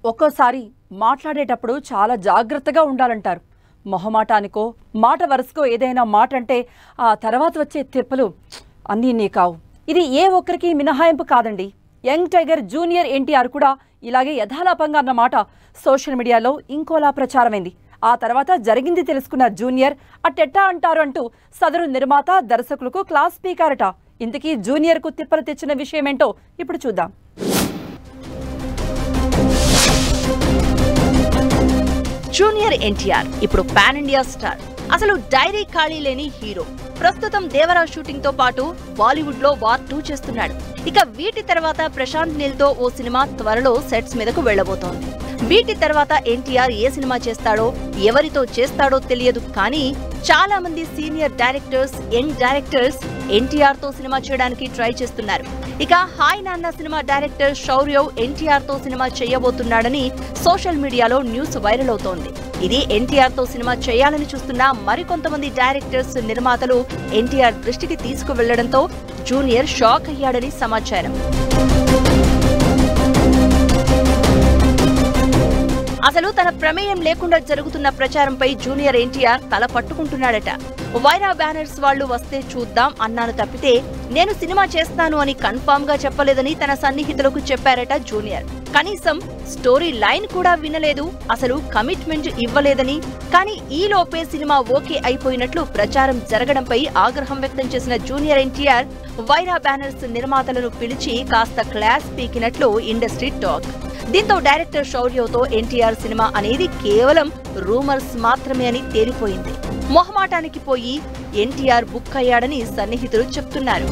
ఒక్కోసారి మాట్లాడేటప్పుడు చాలా జాగ్రత్తగా ఉండాలంటారు. మొహమాటానికో మాట వరుసకో ఏదైనా మాట అంటే ఆ తర్వాత వచ్చే తిప్పలు అన్నీ నీ కావు. ఇది ఏ ఒక్కరికి మినహాయింపు కాదండి. యంగ్ టైగర్ జూనియర్ ఎన్టీఆర్ కూడా ఇలాగే యథాలాపంగా అన్నమాట సోషల్ మీడియాలో ఇంకోలా ప్రచారమైంది. ఆ తర్వాత జరిగింది తెలుసుకున్న జూనియర్ అట్టెట్టా అంటారు అంటూ సదరు నిర్మాత దర్శకులకు క్లాస్ స్పీకరట. ఇంతకీ జూనియర్కు తిప్పలు తెచ్చిన విషయమేంటో ఇప్పుడు చూద్దాం. జూనియర్ ఎన్టీఆర్ ఇప్పుడు పాన్ ఇండియా స్టార్. అసలు డైరీ ఖాళీ లేని హీరో. ప్రస్తుతం దేవరా షూటింగ్ తో పాటు బాలీవుడ్ లో వార్ 2 చేస్తున్నాడు. ఇక వీటి తర్వాత ప్రశాంత్ నీల్ తో ఓ సినిమా త్వరలో సెట్స్ మీదకు వెళ్లబోతోంది. వీటి తర్వాత ఎన్టీఆర్ ఏ సినిమా చేస్తాడో ఎవరితో చేస్తాడో తెలియదు. కానీ చాలా మంది senior directors, young directors NTR తో సినిమా చేయడానికి ట్రై చేస్తున్నారు. ఇక హాయ్ నాన్న సినిమా డైరెక్టర్ శౌర్య ఎన్టీఆర్ తో సినిమా చేయబోతున్నాడని సోషల్ మీడియాలో న్యూస్ వైరల్ అవుతోంది. ఇది ఎన్టీఆర్ తో సినిమా చేయాలని చూస్తున్న మరికొంతమంది డైరెక్టర్స్, నిర్మాతలు ఎన్టీఆర్ దృష్టికి తీసుకువెళ్లడంతో జూనియర్ షాక్ అయ్యాడని సమాచారం. అసలు తన ప్రమేయం లేకుండా జరుగుతున్న ప్రచారంపై జూనియర్ ఎన్టీఆర్ తల పట్టుకుంటున్నాడట. వైరా బ్యానర్స్ వాళ్లు వస్తే చూద్దాం అన్నాను తప్పితే నేను సినిమా చేస్తాను అని కన్ఫామ్ గా చెప్పలేదని తన సన్నిహితులకు చెప్పారట జూనియర్. కనీసం స్టోరీ లైన్ కూడా వినలేదు, అసలు కమిట్మెంట్ ఇవ్వలేదని. కానీ ఈలోపే సినిమా ఓకే అయిపోయినట్లు ప్రచారం జరగడంపై ఆగ్రహం వ్యక్తం చేసిన జూనియర్ ఎన్టీఆర్ వైరా బ్యానర్స్ నిర్మాతలను పిలిచి కాస్త క్లాస్ పీకినట్లు ఇండస్ట్రీ టాక్. దీంతో డైరెక్టర్ శౌర్యతో ఎన్టీఆర్ సినిమా అనేది కేవలం రూమర్స్ మాత్రమే అని తేలిపోయింది. మొహమాటానికి పోయి ఎన్టీఆర్ బుక్ అయ్యాడని సన్నిహితులు చెప్తున్నారు.